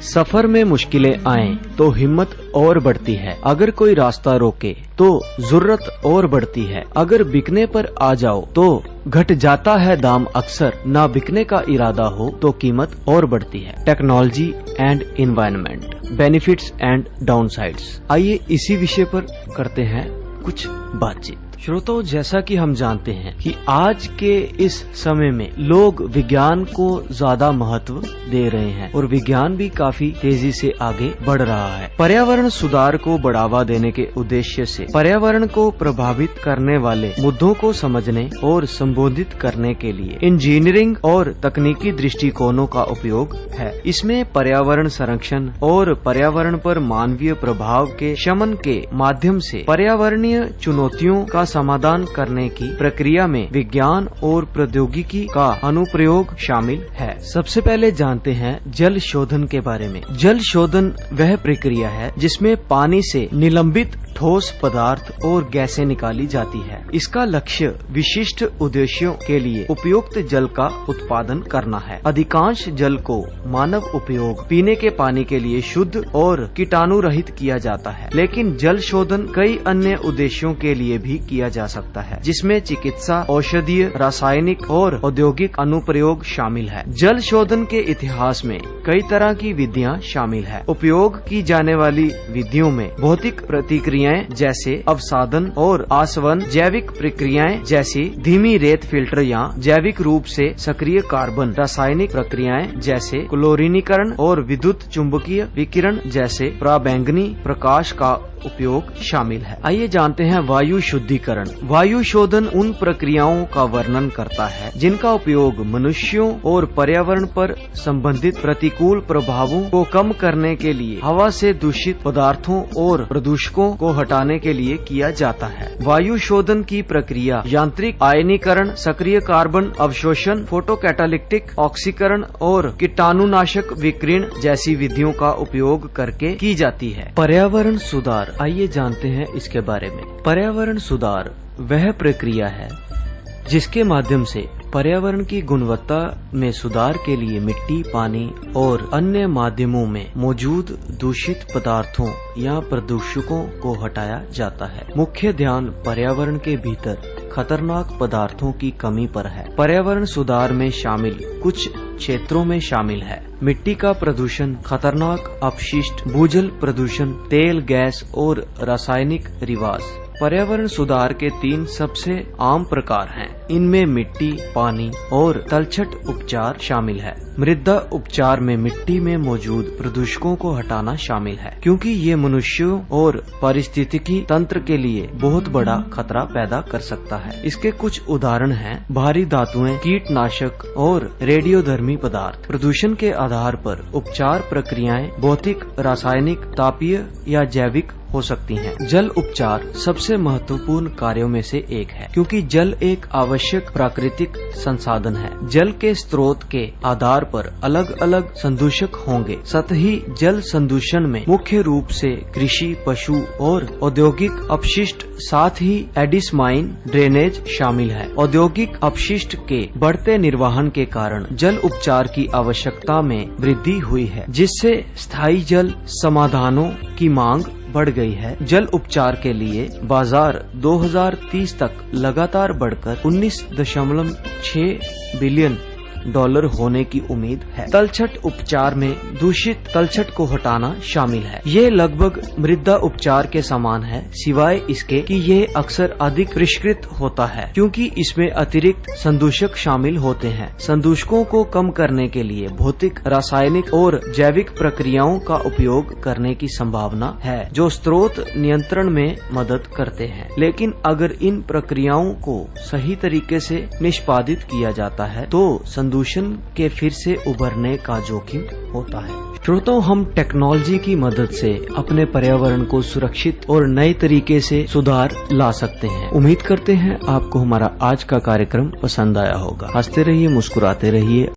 सफर में मुश्किलें आएं तो हिम्मत और बढ़ती है। अगर कोई रास्ता रोके तो जरूरत और बढ़ती है। अगर बिकने पर आ जाओ तो घट जाता है दाम अक्सर। ना बिकने का इरादा हो तो कीमत और बढ़ती है। Technology and environment, benefits and downsides. आइए इसी विषय पर करते हैं कुछ बातचीत। श्रोताओं, जैसा कि हम जानते हैं कि आज के इस समय में लोग विज्ञान को ज्यादा महत्व दे रहे हैं और विज्ञान भी काफी तेजी से आगे बढ़ रहा है। पर्यावरण सुधार को बढ़ावा देने के उद्देश्य से पर्यावरण को प्रभावित करने वाले मुद्दों को समझने और संबोधित करने के लिए इंजीनियरिंग और तकनीकी दृष्टिकोणों का उपयोग है। इसमें पर्यावरण संरक्षण और पर्यावरण पर मानवीय प्रभाव के शमन के माध्यम से पर्यावरणीय चुनौतियों का समाधान करने की प्रक्रिया में विज्ञान और प्रौद्योगिकी का अनुप्रयोग शामिल है। सबसे पहले जानते हैं जल शोधन के बारे में। जल शोधन वह प्रक्रिया है जिसमें पानी से निलंबित ठोस पदार्थ और गैसें निकाली जाती है। इसका लक्ष्य विशिष्ट उद्देश्यों के लिए उपयुक्त जल का उत्पादन करना है। अधिकांश जल को मानव उपयोग, पीने के पानी के लिए शुद्ध और कीटाणु रहित किया जाता है, लेकिन जल शोधन कई अन्य उद्देश्यों के लिए भी किया जा सकता है, जिसमें चिकित्सा, औषधीय, रासायनिक और औद्योगिक अनुप्रयोग शामिल है। जल शोधन के इतिहास में कई तरह की विधियां शामिल है। उपयोग की जाने वाली विधियों में भौतिक प्रतिक्रियाएं जैसे अवसादन और आसवन, जैविक प्रक्रियाएं जैसे धीमी रेत फिल्टर या जैविक रूप से सक्रिय कार्बन, रासायनिक प्रक्रियाएं जैसे क्लोरीनीकरण और विद्युत चुंबकीय विकिरण जैसे पराबैंगनी प्रकाश का उपयोग शामिल है। आइए जानते हैं वायु शुद्धिकरण। वायु शोधन उन प्रक्रियाओं का वर्णन करता है जिनका उपयोग मनुष्यों और पर्यावरण पर संबंधित प्रतिकूल प्रभावों को कम करने के लिए हवा से दूषित पदार्थों और प्रदूषकों को हटाने के लिए किया जाता है। वायु शोधन की प्रक्रिया यांत्रिक आयनीकरण, सक्रिय कार्बन अवशोषण, फोटोकैटालिटिक ऑक्सीकरण और कीटाणुनाशक विकिरण जैसी विधियों का उपयोग करके की जाती है। पर्यावरण सुधार, आइए जानते हैं इसके बारे में। पर्यावरण सुधार वह प्रक्रिया है जिसके माध्यम से पर्यावरण की गुणवत्ता में सुधार के लिए मिट्टी, पानी और अन्य माध्यमों में मौजूद दूषित पदार्थों या प्रदूषकों को हटाया जाता है। मुख्य ध्यान पर्यावरण के भीतर खतरनाक पदार्थों की कमी पर है। पर्यावरण सुधार में शामिल कुछ क्षेत्रों में शामिल है मिट्टी का प्रदूषण, खतरनाक अपशिष्ट, भूजल प्रदूषण, तेल, गैस और रासायनिक रिवाज। पर्यावरण सुधार के 3 सबसे आम प्रकार हैं। इनमें मिट्टी, पानी और तलछट उपचार शामिल है। मृदा उपचार में मिट्टी में मौजूद प्रदूषकों को हटाना शामिल है, क्योंकि ये मनुष्यों और पारिस्थितिकी तंत्र के लिए बहुत बड़ा खतरा पैदा कर सकता है। इसके कुछ उदाहरण हैं भारी धातुएं, कीटनाशक और रेडियोधर्मी पदार्थ। प्रदूषण के आधार पर उपचार प्रक्रियाएं भौतिक, रासायनिक, तापीय या जैविक हो सकती हैं। जल उपचार सबसे महत्वपूर्ण कार्यों में से एक है, क्योंकि जल एक आवश्यक प्राकृतिक संसाधन है। जल के स्रोत के आधार पर अलग अलग संदूषक होंगे। सतही जल संदूषण में मुख्य रूप से कृषि, पशु और औद्योगिक अपशिष्ट, साथ ही एडिसमाइन ड्रेनेज शामिल है। औद्योगिक अपशिष्ट के बढ़ते निर्वहन के कारण जल उपचार की आवश्यकता में वृद्धि हुई है, जिससे स्थायी जल समाधानों की मांग बढ़ गई है। जल उपचार के लिए बाजार 2030 तक लगातार बढ़कर $19.6 बिलियन होने की उम्मीद है। तलछट उपचार में दूषित तलछट को हटाना शामिल है। ये लगभग मृदा उपचार के समान है, सिवाय इसके कि ये अक्सर अधिक परिष्कृत होता है, क्योंकि इसमें अतिरिक्त संदूषक शामिल होते हैं। संदूषकों को कम करने के लिए भौतिक, रासायनिक और जैविक प्रक्रियाओं का उपयोग करने की संभावना है, जो स्रोत नियंत्रण में मदद करते हैं। लेकिन अगर इन प्रक्रियाओं को सही तरीके से निष्पादित किया जाता है तो प्रदूषण के फिर से उभरने का जोखिम होता है। श्रोताओं, हम टेक्नोलॉजी की मदद से अपने पर्यावरण को सुरक्षित और नए तरीके से सुधार ला सकते हैं। उम्मीद करते हैं आपको हमारा आज का कार्यक्रम पसंद आया होगा। हंसते रहिए, मुस्कुराते रहिए